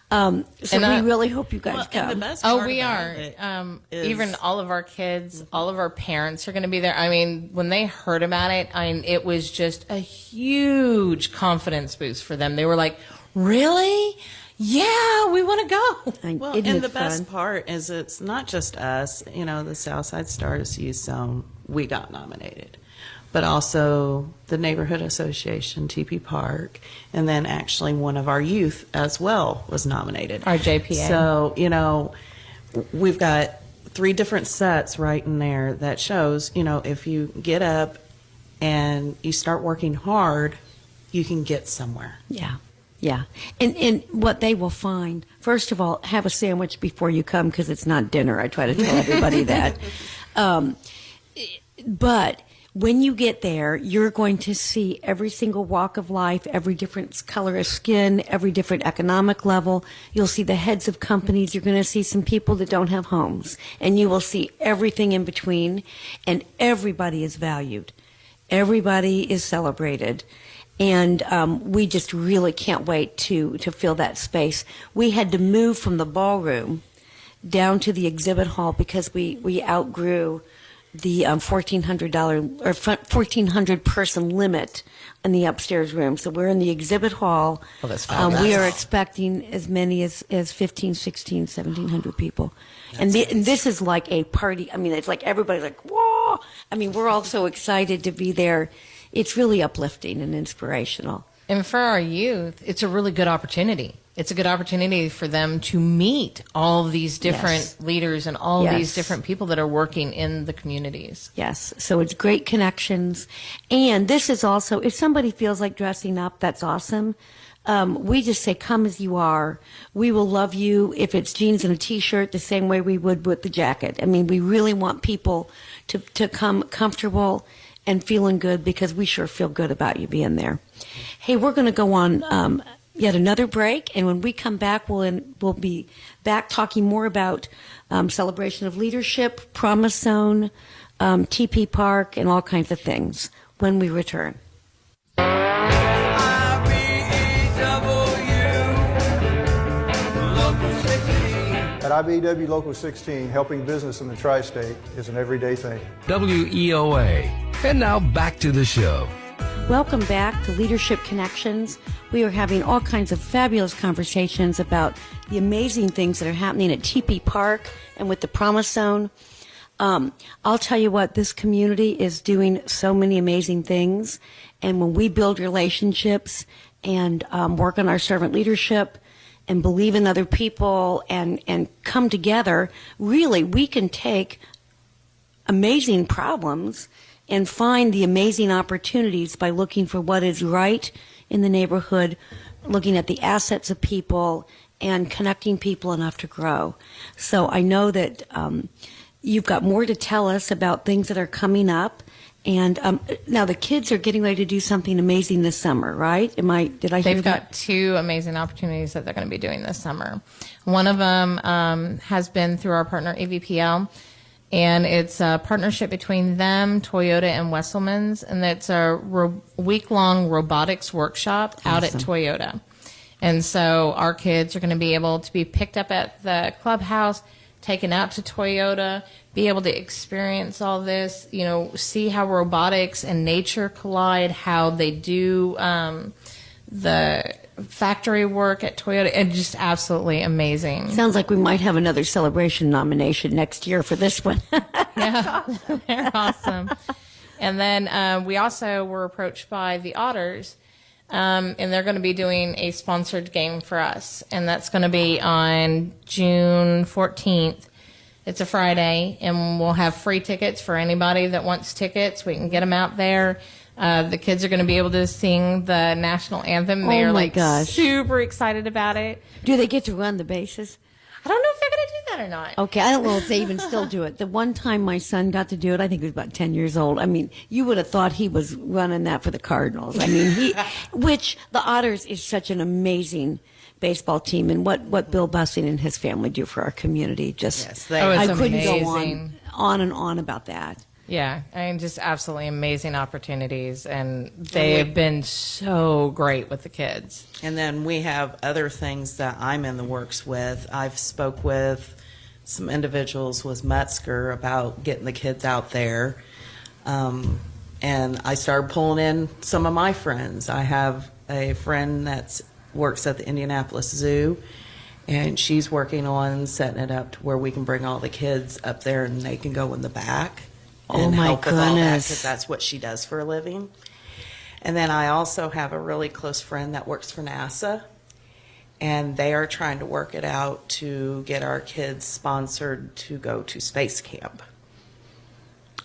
[SPEAKER 1] So we really hope you guys come.
[SPEAKER 2] And the best part
[SPEAKER 3] We
[SPEAKER 2] about
[SPEAKER 3] are.
[SPEAKER 2] it
[SPEAKER 3] Even
[SPEAKER 2] is-
[SPEAKER 3] all of our kids, all of our parents are going to be there. I mean, when they heard about it, it was just a huge confidence boost for them. They were like, really? Yeah, we want to go.
[SPEAKER 2] Well,
[SPEAKER 1] Isn't
[SPEAKER 2] and
[SPEAKER 1] it
[SPEAKER 2] the best
[SPEAKER 1] fun?
[SPEAKER 2] part is it's not just us, the Southside Stars Youth Zone, we got nominated, but also the Neighborhood Association, Tepe Park, and then actually one of our youth as well was nominated.
[SPEAKER 3] Our JPA.
[SPEAKER 2] So, we've got 3 different sets right in there that shows, if you get up and you start working hard, you can get somewhere.
[SPEAKER 1] Yeah. Yeah. And what they will find, first of all, have a sandwich before you come, because it's not dinner. I try to tell everybody that. But when you get there, you're going to see every single walk of life, every different color of skin, every different economic level. You'll see the heads of companies. You're going to see some people that don't have homes. And you will see everything in between. And everybody is valued. Everybody is celebrated. And we just really can't wait to fill that space. We had to move from the ballroom down to the exhibit hall because we outgrew the $1,400 or 1,400 person limit in the upstairs room. So we're in the exhibit hall.
[SPEAKER 3] Oh, that's
[SPEAKER 1] We
[SPEAKER 3] fabulous.
[SPEAKER 1] are expecting as many as 15, 16, 1,700 people. And this is like a party. I mean, it's like everybody's like, whoa. I mean, we're all so excited to be there. It's really uplifting and inspirational.
[SPEAKER 3] And for our youth, it's a really good opportunity. It's a good opportunity for them to meet all of these different
[SPEAKER 1] Yes.
[SPEAKER 3] leaders and all
[SPEAKER 1] Yes.
[SPEAKER 3] these different people that are working in the communities.
[SPEAKER 1] Yes, so it's great connections. And this is also, if somebody feels like dressing up, that's awesome. We just say, come as you are. We will love you if it's jeans and a T-shirt the same way we would with the jacket. I mean, we really want people to come comfortable and feeling good because we sure feel good about you being there. Hey, we're going to go on yet another break, and when we come back, we'll be back talking more about celebration of leadership, Promise Zone, Tepe Park, and all kinds of things when we return.
[SPEAKER 6] At IBEW Local 16, helping business in the tri-state is an everyday thing.
[SPEAKER 5] WEOA. And now back to the show.
[SPEAKER 1] Welcome back to Leadership Connections. We are having all kinds of fabulous conversations about the amazing things that are happening at Tepe Park and with the Promise Zone. I'll tell you what, this community is doing so many amazing things. And when we build relationships and work on our servant leadership and believe in other people and come together, really, we can take amazing problems and find the amazing opportunities by looking for what is right in the neighborhood, looking at the assets of people, and connecting people enough to grow. So I know that you've got more to tell us about things that are coming up. And now the kids are getting ready to do something amazing this summer, right? Did I hear
[SPEAKER 3] They've
[SPEAKER 1] that?
[SPEAKER 3] got two amazing opportunities that they're going to be doing this summer. One of them has been through our partner EVPL, and it's a partnership between them, Toyota, and Wesselman's, and it's a week-long robotics workshop out at Toyota. And so our kids are going to be able to be picked up at the clubhouse, taken out to Toyota, be able to experience all this, see how robotics and nature collide, how they do the factory work at Toyota, and just absolutely amazing.
[SPEAKER 1] Sounds like we might have another celebration nomination next year for this one.
[SPEAKER 3] Yeah, they're awesome. And then we also were approached by the Otters, and they're going to be doing a sponsored game for us, and that's going to be on June 14th. It's a Friday, and we'll have free tickets for anybody that wants tickets. We can get them out there. The kids are going to be able to sing the national anthem. They're
[SPEAKER 1] my gosh.
[SPEAKER 3] super excited about it.
[SPEAKER 1] Do they get to run the bases?
[SPEAKER 3] I don't know if they're going to do that or not.
[SPEAKER 1] Okay, I don't know if they even still do it. The one time my son got to do it, I think he was about 10 years old. I mean, you would have thought he was running that for the Cardinals. I mean, which the Otters is such an amazing baseball team, and what Bill Bussing and his family do for our community. Just,
[SPEAKER 2] Yes, they
[SPEAKER 3] Oh, it's
[SPEAKER 1] I couldn't
[SPEAKER 3] amazing.
[SPEAKER 1] go on and on about that.
[SPEAKER 3] Yeah, I mean, just absolutely amazing opportunities, and they have been so great with the kids.
[SPEAKER 2] And then we have other things that I'm in the works with. I've spoke with some individuals with Metzger about getting the kids out there. And I started pulling in some of my friends. I have a friend that works at the Indianapolis Zoo, and she's working on setting it up to where we can bring all the kids up there and they can go in the back
[SPEAKER 1] Oh,
[SPEAKER 2] and
[SPEAKER 1] my
[SPEAKER 2] help with all that,
[SPEAKER 1] goodness.
[SPEAKER 2] because that's what she does for a living. And then I also have a really close friend that works for NASA, and they are trying to work it out to get our kids sponsored to go to space camp.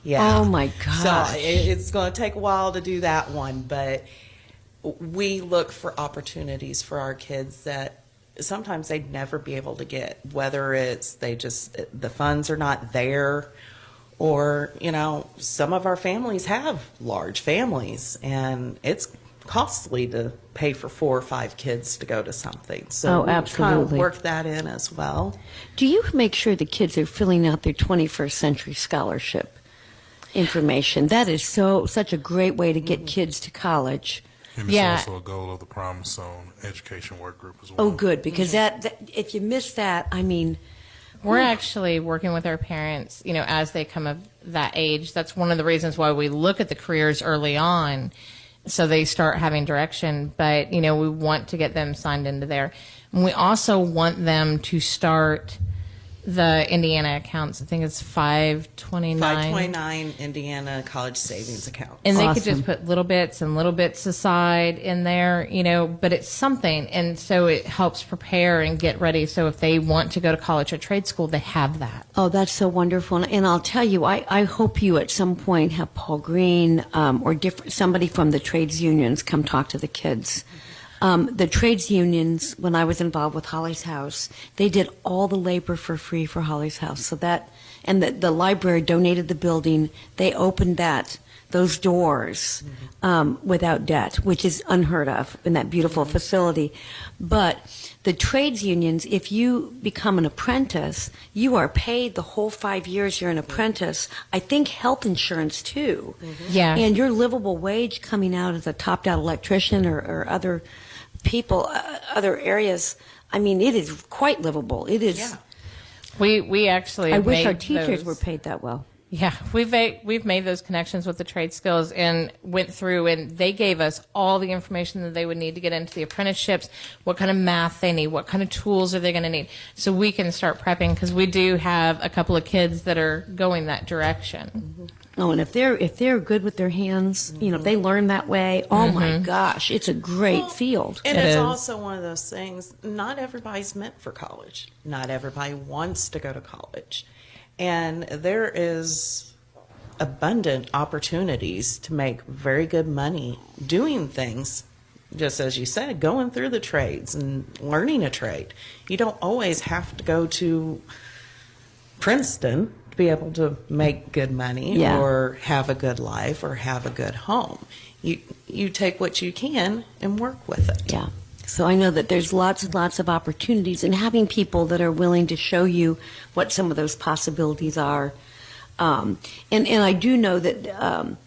[SPEAKER 2] Yeah.
[SPEAKER 1] Oh, my
[SPEAKER 2] So
[SPEAKER 1] gosh.
[SPEAKER 2] it's going to take a while to do that one, but we look for opportunities for our kids that sometimes they'd never be able to get, whether it's the funds are not there, or, some of our families have large families, and it's costly to pay for 4 or 5 kids to go to something. So
[SPEAKER 1] Oh,
[SPEAKER 2] we kind
[SPEAKER 1] absolutely.
[SPEAKER 2] of work that in as well.
[SPEAKER 1] Do you make sure the kids are filling out their 21st century scholarship information? That is such a great way to get kids to college.
[SPEAKER 4] And it's
[SPEAKER 3] Yeah.
[SPEAKER 4] also a goal of the Promise Zone Education Work Group as well.
[SPEAKER 1] Oh, good, because that if you miss that, I mean,
[SPEAKER 3] We're actually working with our parents, as they come of that age. That's one of the reasons why we look at the careers early on, so they start having direction. But, we want to get them signed into there. And we also want them to start the Indiana accounts. I think it's 529.
[SPEAKER 2] 529 Indiana College Savings Account.
[SPEAKER 3] And they could
[SPEAKER 1] Awesome.
[SPEAKER 3] just put little bits and little bits aside in there, but it's something. And so it helps prepare and get ready. So if they want to go to college or trade school, they have that.
[SPEAKER 1] Oh, that's so wonderful. And I'll tell you, I hope you at some point have Paul Green or somebody from the trades unions come talk to the kids. The trades unions, when I was involved with Holly's House, they did all the labor for free for Holly's House. So and the library donated the building. They opened those doors without debt, which is unheard of in that beautiful facility. But the trades unions, if you become an apprentice, you are paid the whole 5 years you're an apprentice. I think health insurance too.
[SPEAKER 3] Yeah.
[SPEAKER 1] And your livable wage coming out as a topped out electrician or other people, other areas, I mean, it is quite livable. It is.
[SPEAKER 2] Yeah.
[SPEAKER 3] We actually
[SPEAKER 1] I
[SPEAKER 3] have
[SPEAKER 1] wish
[SPEAKER 3] made
[SPEAKER 1] our teachers
[SPEAKER 3] those.
[SPEAKER 1] were paid that well.
[SPEAKER 3] Yeah, we've made those connections with the trade skills and went through, and they gave us all the information that they would need to get into the apprenticeships, what kind of math they need, what kind of tools are they going to need, so we can start prepping, because we do have a couple of kids that are going that direction.
[SPEAKER 1] Oh, and if they're good with their hands, if they learn that way, oh my gosh, it's a great field.
[SPEAKER 2] And
[SPEAKER 3] It
[SPEAKER 2] it's
[SPEAKER 3] is.
[SPEAKER 2] also one of those things, not everybody's meant for college. Not everybody wants to go to college. And there is abundant opportunities to make very good money doing things, just as you said, going through the trades and learning a trade. You don't always have to go to Princeton to be able to make good money
[SPEAKER 1] Yeah.
[SPEAKER 2] or have a good life or have a good home. You take what you can and work with it.
[SPEAKER 1] Yeah. So I know that there's lots and lots of opportunities, and having people that are willing to show you what some of those possibilities are. And I do know that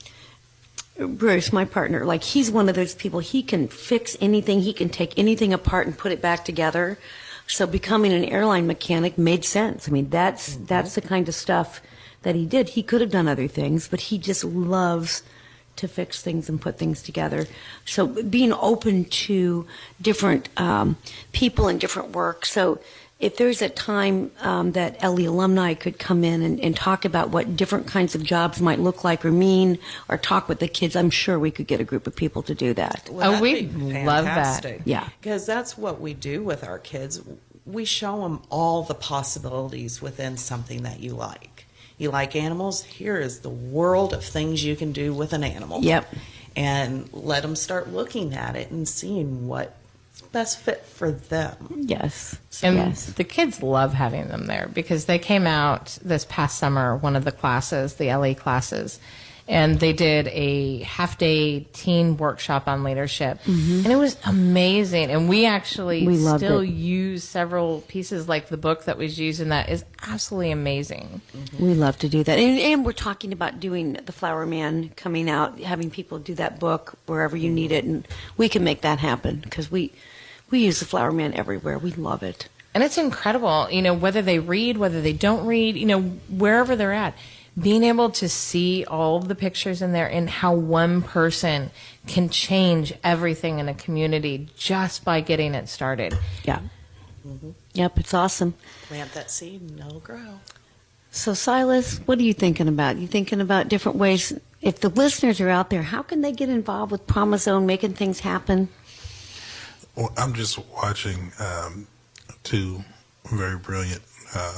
[SPEAKER 1] Bruce, my partner, like he's one of those people, he can fix anything, he can take anything apart and put it back together. So becoming an airline mechanic made sense. I mean, that's the kind of stuff that he did. He could have done other things, but he just loves to fix things and put things together. So being open to different people and different work. So if there's a time that LE alumni could come in and talk about what different kinds of jobs might look like or mean, or talk with the kids, I'm sure we could get a group of people to do that.
[SPEAKER 2] Well, that'd
[SPEAKER 3] we'd
[SPEAKER 2] be
[SPEAKER 3] love that.
[SPEAKER 2] fantastic.
[SPEAKER 1] Yeah.
[SPEAKER 2] Because that's what we do with our kids. We show them all the possibilities within something that you like. You like animals? Here is the world of things you can do with an animal.
[SPEAKER 1] Yep.
[SPEAKER 2] And let them start looking at it and seeing what's best fit for them.
[SPEAKER 1] Yes.
[SPEAKER 3] And
[SPEAKER 1] Yes.
[SPEAKER 3] the kids love having them there, because they came out this past summer, one of the classes, the LE classes, and they did a half-day teen workshop on leadership, and it was amazing. And we actually
[SPEAKER 1] We loved
[SPEAKER 3] still
[SPEAKER 1] it.
[SPEAKER 3] use several pieces, like the book that was used in that is absolutely amazing.
[SPEAKER 1] We love to do that. And we're talking about doing the Flower Man coming out, having people do that book wherever you need it. And we can make that happen, because we use the Flower Man everywhere. We love it.
[SPEAKER 3] And it's incredible, whether they read, whether they don't read, wherever they're at, being able to see all of the pictures in there and how one person can change everything in a community just by getting it started.
[SPEAKER 1] Yeah. Yep, it's awesome.
[SPEAKER 2] Plant that seed and it'll grow.
[SPEAKER 1] So, Silas, what are you thinking about? You thinking about different ways? If the listeners are out there, how can they get involved with Promise Zone, making things happen?
[SPEAKER 4] Well, I'm just watching two very brilliant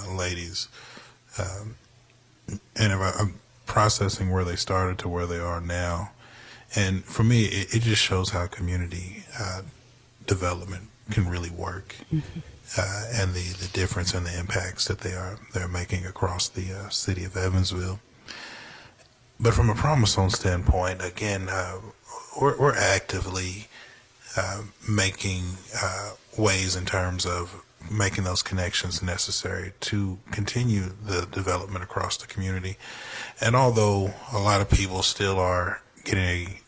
[SPEAKER 4] ladies, and I'm processing where they started to where they are now. And for me, it just shows how community development can really work, and the difference and the impacts that they're making across the city of Evansville. But from a Promise Zone standpoint, again, we're actively making ways in terms of making those connections necessary to continue the development across the community. And although a lot of people still are getting a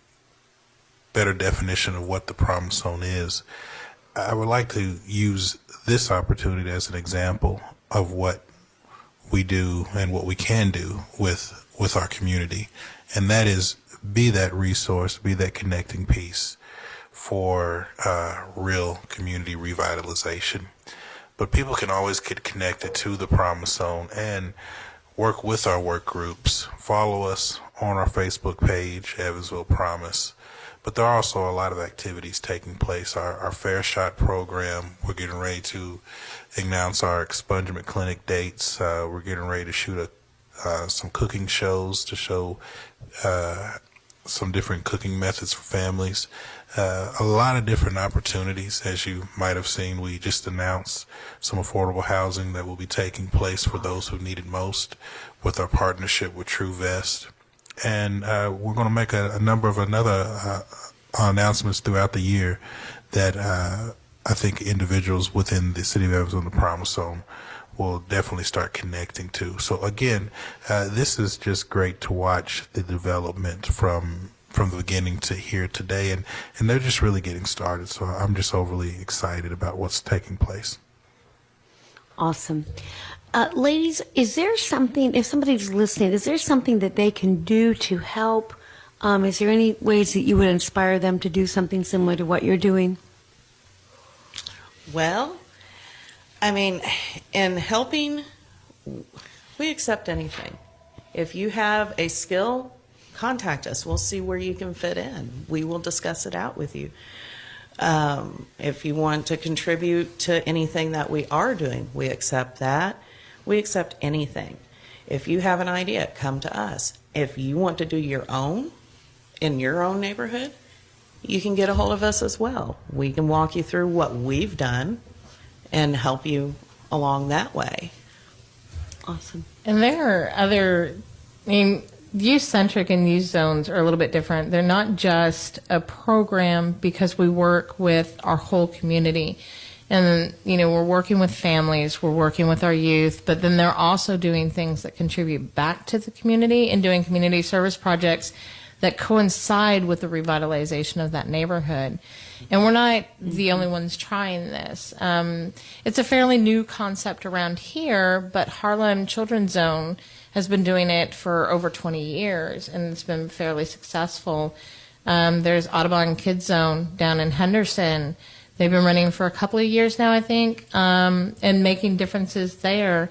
[SPEAKER 4] better definition of what the Promise Zone is, I would like to use this opportunity as an example of what we do and what we can do with our community, and that is be that resource, be that connecting piece for real community revitalization. But people can always get connected to the Promise Zone and work with our work groups. Follow us on our Facebook page, Evansville Promise. But there are also a lot of activities taking place. Our Fair Shot program, we're getting ready to announce our expungement clinic dates. We're getting ready to shoot some cooking shows to show some different cooking methods for families. A lot of different opportunities. As you might have seen, we just announced some affordable housing that will be taking place for those who need it most with our partnership with True Vest. And we're going to make a number of other announcements throughout the year that I think individuals within the city of Evansville and the Promise Zone will definitely start connecting to. So again, this is just great to watch the development from the beginning to here today, and they're just really getting started. So I'm just overly excited about what's taking place.
[SPEAKER 1] Awesome. Ladies, is there something, if somebody's listening, is there something that they can do to help? Is there any ways that you would inspire them to do something similar to what you're doing?
[SPEAKER 2] Well, I mean, in helping, we accept anything. If you have a skill, contact us. We'll see where you can fit in. We will discuss it out with you. If you want to contribute to anything that we are doing, we accept that. We accept anything. If you have an idea, come to us. If you want to do your own in your own neighborhood, you can get a hold of us as well. We can walk you through what we've done and help you along that way.
[SPEAKER 1] Awesome.
[SPEAKER 3] And there are other, I mean, youth-centric and youth zones are a little bit different. They're not just a program because we work with our whole community. And, you know, we're working with families, we're working with our youth, but then they're also doing things that contribute back to the community and doing community service projects that coincide with the revitalization of that neighborhood. And we're not the only ones trying this. It's a fairly new concept around here, but Harlem Children's Zone has been doing it for over 20 years, and it's been fairly successful. There's Audubon Kids Zone down in Henderson. They've been running for a couple of years now, I think, and making differences there.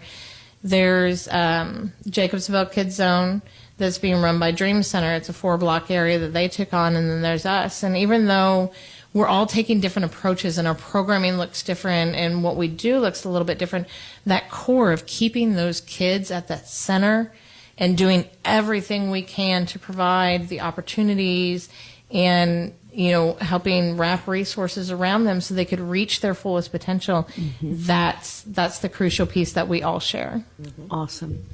[SPEAKER 3] There's Jacobsville Kids Zone that's being run by Dream Center. It's a 4-block area that they took on, and then there's us. And even though we're all taking different approaches and our programming looks different and what we do looks a little bit different, that core of keeping those kids at that center and doing everything we can to provide the opportunities and, you know, helping wrap resources around them so they could reach their fullest potential, that's the crucial piece that we all share.
[SPEAKER 1] Awesome.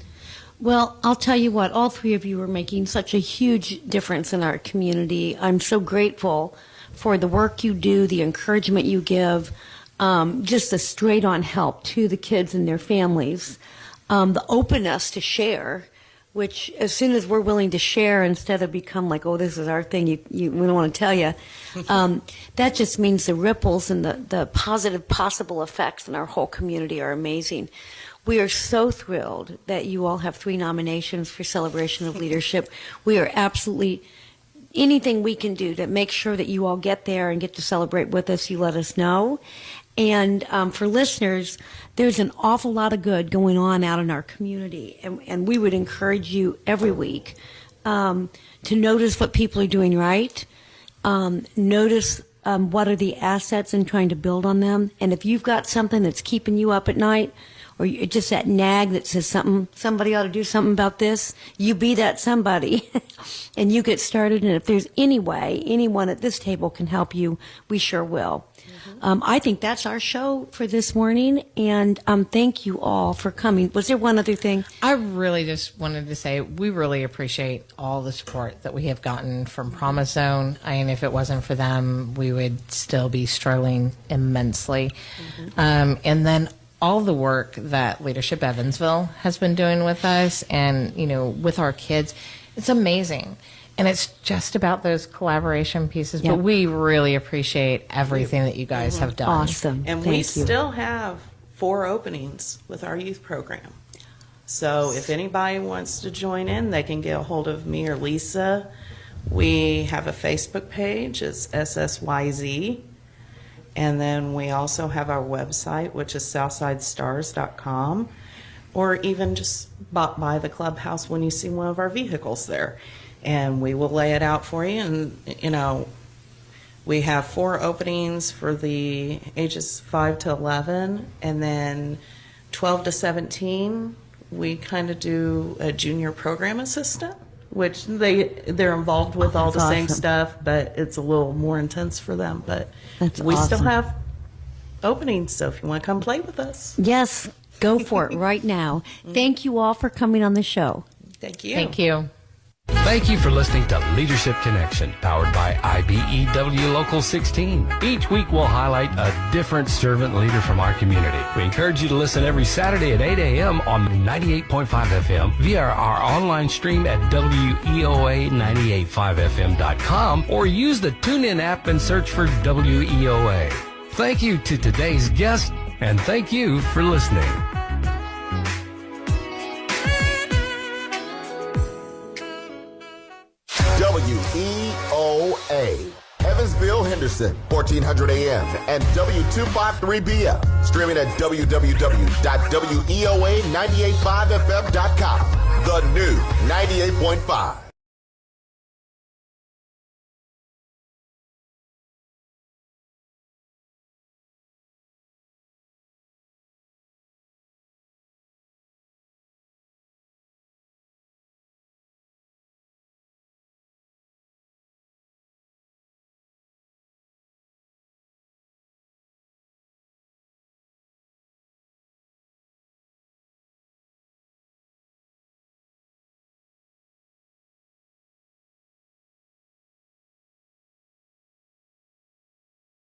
[SPEAKER 1] Well, I'll tell you what, all three of you are making such a huge difference in our community. I'm so grateful for the work you do, the encouragement you give, just the straight-on help to the kids and their families, the openness to share, which as soon as we're willing to share instead of become like, oh, this is our thing, we don't want to tell you, that just means the ripples and the positive possible effects in our whole community are amazing. We are so thrilled that you all have 3 nominations for Celebration of Leadership. We are absolutely, anything we can do to make sure that you all get there and get to celebrate with us, you let us know. And for listeners, there's an awful lot of good going on out in our community. And we would encourage you every week to notice what people are doing right, notice what are the assets and trying to build on them. And if you've got something that's keeping you up at night, or just that nag that says somebody ought to do something about this, you be that somebody and you get started. And if there's any way anyone at this table can help you, we sure will. I think that's our show for this morning, and thank you all for coming. Was there one other thing?
[SPEAKER 3] I really just wanted to say we really appreciate all the support that we have gotten from Promise Zone. I mean, if it wasn't for them, we would still be struggling immensely. And then all the work that Leadership Evansville has been doing with us and, you know, with our kids, it's amazing. And it's just about those collaboration pieces.
[SPEAKER 1] Yep.
[SPEAKER 3] But we really appreciate everything that you guys have done.
[SPEAKER 1] Awesome.
[SPEAKER 2] And
[SPEAKER 1] Thank
[SPEAKER 2] we
[SPEAKER 1] you.
[SPEAKER 2] still have 4 openings with our youth program. So if anybody wants to join in, they can get a hold of me or Lisa. We have a Facebook page, it's SSYZ. And then we also have our website, which is southsidestars.com, or even just bop by the clubhouse when you see one of our vehicles there. And we will lay it out for you. And, you know, we have 4 openings for the ages 5 to 11, and then 12 to 17, we kind of do a junior program assistant, which they're involved with all the
[SPEAKER 1] That's
[SPEAKER 2] same
[SPEAKER 1] awesome.
[SPEAKER 2] stuff, but it's a little more intense for them. But
[SPEAKER 1] That's
[SPEAKER 2] we still
[SPEAKER 1] awesome.
[SPEAKER 2] have openings, so if you want to come play with us,
[SPEAKER 1] Yes, go for it right now. Thank you all for coming on the show.
[SPEAKER 2] thank you.
[SPEAKER 3] Thank you.
[SPEAKER 5] Thank you for listening to Leadership Connection, powered by IBEW Local 16. Each week we'll highlight a different servant leader from our community. We encourage you to listen every Saturday at 8 a.m. on 98.5 FM via our online stream at WEOA985FM.com, or use the TuneIn app and search for WEOA. Thank you to today's guest, and thank you for listening.
[SPEAKER 7] WEOA, Evansville, Henderson, 1400 AM and W253BF. Streaming at www.weoa985fm.com. The new 98.5.